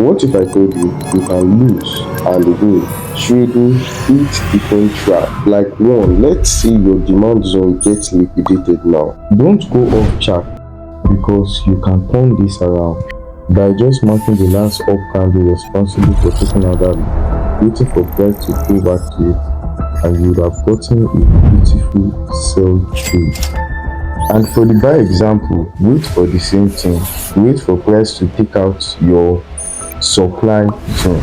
What if I told you you can lose and win trading 8 different tracks? Like one, let's say your demand zone gets liquidated now. Don't go off chart because you can turn this around by just marking the last up candle responsible for taking out that, waiting for price to go back to it, and you would have gotten a beautiful sell trade. And for the buy example, wait for the same thing. Wait for price to take out your supply zone.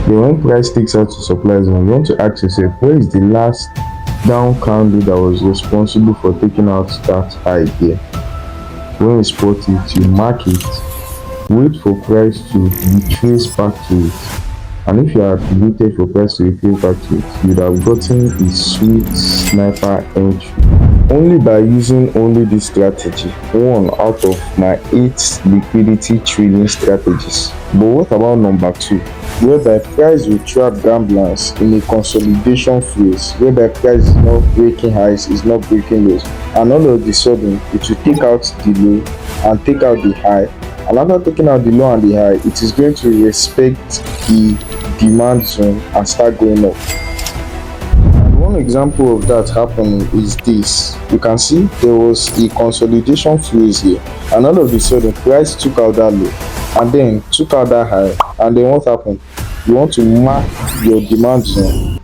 Then when price takes out your supply zone, you want to ask yourself, where is the last down candle that was responsible for taking out that high here? When you spot it, you mark it, wait for price to retrace back to it. And if you had waited for price to retrace back to it, you would have gotten a sweet sniper entry only by using only this strategy, one out of my 8 liquidity trading strategies. But what about number 2, whereby price will trap gamblers in a consolidation phase, whereby price is not breaking highs, is not breaking lows, and all of a sudden it will take out the low and take out the high, and after taking out the low and the high, it is going to respect the demand zone and start going up. And one example of that happening is this. You can see there was a consolidation phase here, and all of a sudden price took out that low and then took out that high, and then what happened? You want to mark your demand zone,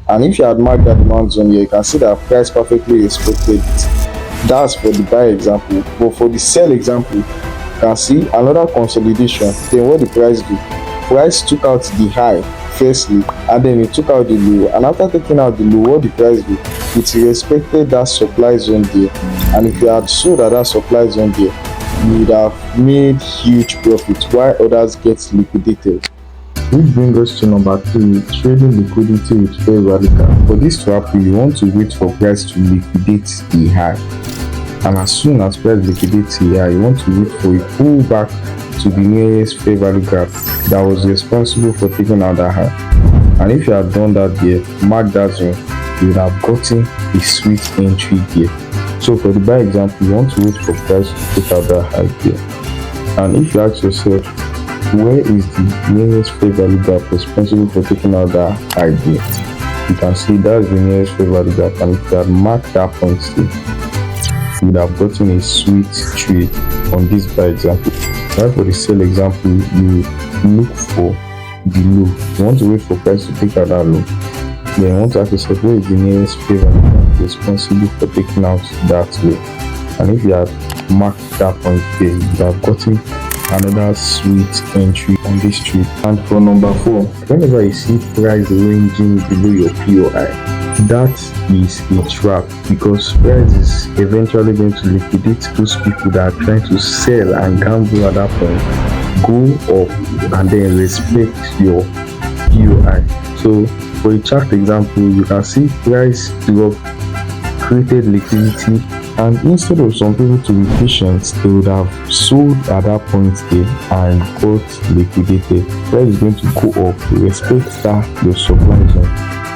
and if you had marked that demand zone here, you can see that price perfectly respected it. That's for the buy example. But for the sell example, you can see another consolidation. Then what the price do? Price took out the high firstly, and then it took out the low, and after taking out the low, what the price do? It respected that supply zone there, and if you had sold at that supply zone there, you would have made huge profit while others get liquidated. Which brings us to number 3, trading liquidity with fair value gap. For this to happen, you want to wait for price to liquidate the high, and as soon as price liquidates the high, you want to wait for a pullback to the nearest fair value gap that was responsible for taking out that high. And if you had done that there, mark that zone, you would have gotten a sweet entry here. So for the buy example, you want to wait for price to take out that high here. And if you ask yourself, where is the nearest fair value gap responsible for taking out that high there, you can see that's the nearest fair value gap, and if you had marked that point still, you would have gotten a sweet trade on this buy example. Now for the sell example, you look for the low. You want to wait for price to take out that low. Then you want to ask yourself, where is the nearest fair value gap responsible for taking out that low? And if you have marked that point there, you have gotten another sweet entry on this trade. And for number 4, whenever you see price ranging below your POI, that is a trap, because price is eventually going to liquidate those people that are trying to sell and gamble at that point, go up and then respect your POI. So for a chart example, you can see price drop, created liquidity, and instead of some people to be patient, they would have sold at that point there and got liquidated. Price is going to go up, respect that your supply zone,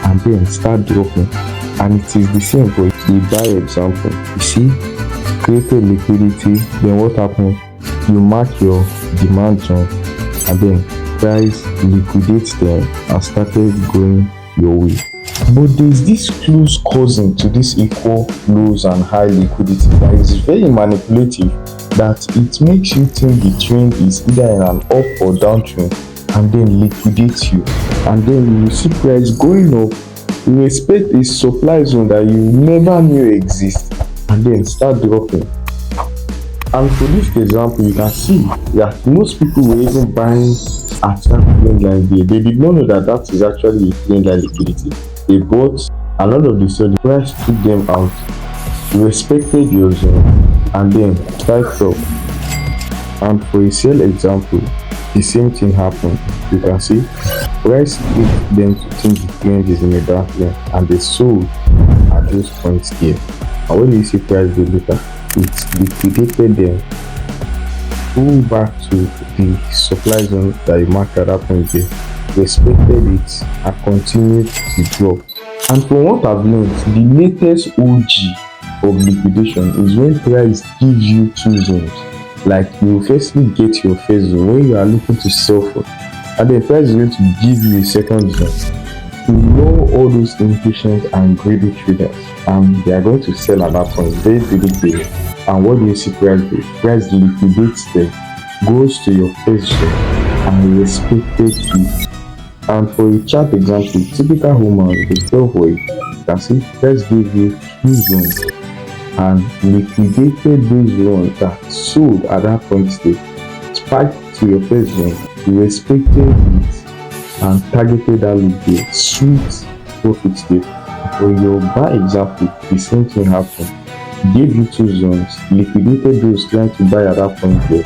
and then start dropping. And it is the same for the buy example. You see, created liquidity, then what happened? You mark your demand zone, and then price liquidates them and started going your way. But there's this close cousin to this equal lows and high liquidity that is very manipulative, that it makes you think the trend is either in an up or down trend, and then liquidates you, and then you see price going up, you respect a supply zone that you never knew exist, and then start dropping. And for this example, you can see that most people were even buying at that trend line there. They did not know that that is actually a trend line liquidity. They bought, and all of the sudden price took them out, respected your zone, and then spiked up. And for a sell example, the same thing happened. You can see price took them to think the trend is in a dark lane, and they sold at those points here. And when you see price do later, it liquidated them, pulled back to the supply zone that you marked at that point there, respected it, and continued to drop. And from what I've learned, the latest OG of liquidation is when price gives you 2 zones. Like, you firstly get your first zone when you are looking to sell for, and then price is going to give you a second zone. To know all those impatient and greedy traders, and they are going to sell at that point, very predictable. And what do you see price do? Price liquidates them, goes to your first zone and respected it. And for a chart example, typical human, the 12 way, you can see price give you 2 zones and liquidated those ones that sold at that point state, spiked to your first zone, respected it, and targeted that liquid sweet profit there. For your buy example, the same thing happened. Gave you 2 zones, liquidated those trying to buy at that point there,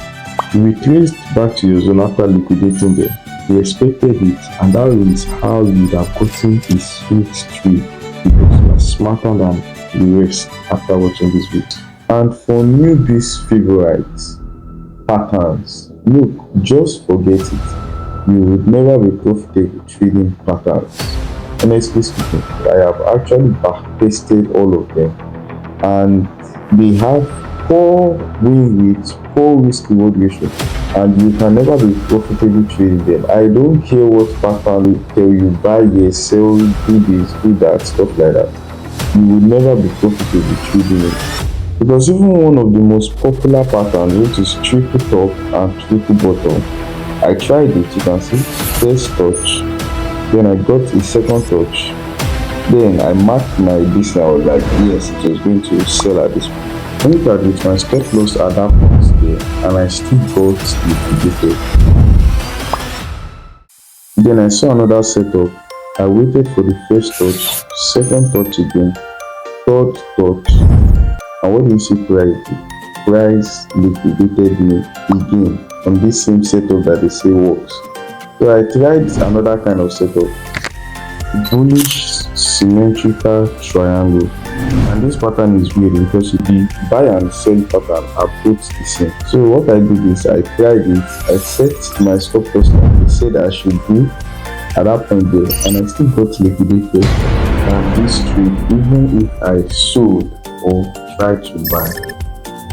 retraced back to your zone after liquidating them, respected it, and that is how you have gotten a sweet trade, because you are smarter than the rest after watching this video. And for newbies favorites, patterns, look, just forget it. You would never be profitable trading patterns. Honestly speaking, I have actually backtested all of them, and they have poor win rates, poor risk reward ratio, and you can never be profitable trading them. I don't care what pattern will tell you, buy here, sell, do this, do that, stuff like that. You will never be profitable trading it. Because even one of the most popular patterns, which is triple top and triple bottom, I tried it. You can see first touch, then I got a second touch, then I marked my business. I was like, yes, it was going to sell at this point. When I with my stop loss at that point there, and I still got liquidated. Then I saw another setup. I waited for the first touch, second touch again, third touch, and what do you see price do? Price liquidated me again on this same setup that they say works. So I tried another kind of setup, bullish symmetrical triangle, and this pattern is weird because the buy and sell pattern are both the same. So what I did is I tried it, I set my stop loss like they said I should do at that point there, and I still got liquidated on this trade even if I sold or tried to buy.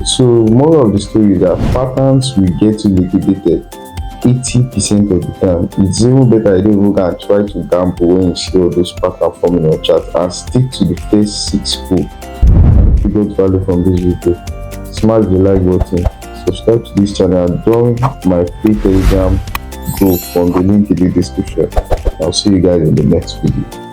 So moral of the story is that patterns will get you liquidated 80% of the time. It's even better you don't even go and try to gamble when you see all those patterns forming on your chart, and stick to the first 6 cool. And if you got value from this video, smash the like button, subscribe to this channel, and join my free Telegram group from the link in the description. I'll see you guys in the next video.